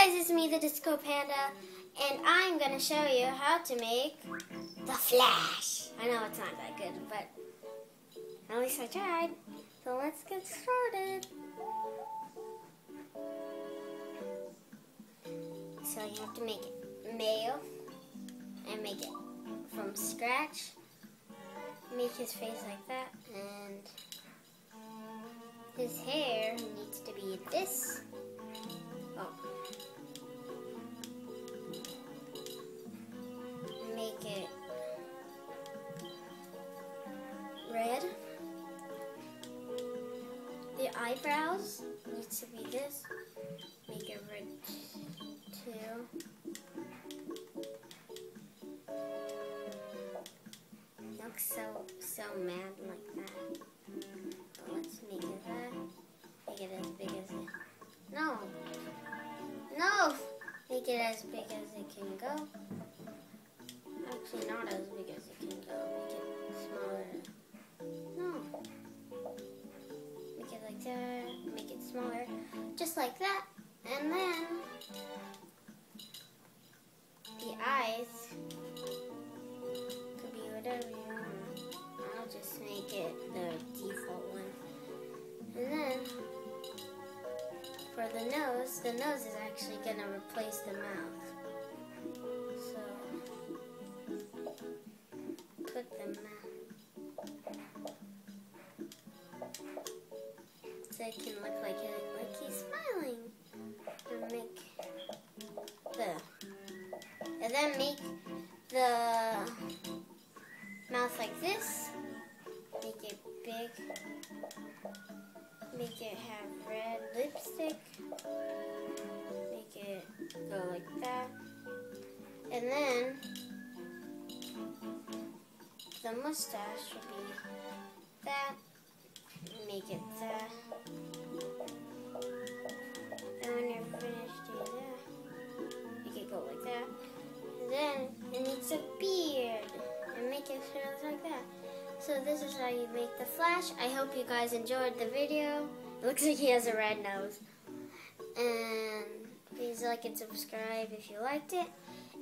guys, it's me, the Disco Panda, and I'm going to show you how to make the Flash. I know it's not that good, but at least I tried. So let's get started. So you have to make it male and make it from scratch. Make his face like that, and his hair needs to be this. Oh. Make it red. The eyebrows needs to be this. Make it red too. Looks so mad like that. So let's make it that. Make it as big as it. No. Make it as big as it can go. Actually, not as big as it can go. Make it smaller. No. Make it like that. Make it smaller. Just like that. And then the eyes could be whatever you want. I'll just make it the default one. And then for the nose is actually going to replace the mouth. So put the mouth so it can look like he's smiling. And then make the mouth like this. Make it big. Make it have red lipstick. Make it go like that. And then the mustache should be that. Make it that. And when you're finished doing that, make it go like that. And then it needs a beard. And make it like that. So this is how you make the Flash. I hope you guys enjoyed the video. It looks like he has a red nose. And please like and subscribe if you liked it.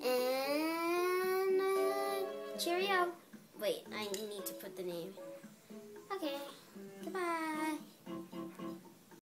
And cheerio. Wait, I need to put the name. Okay, goodbye.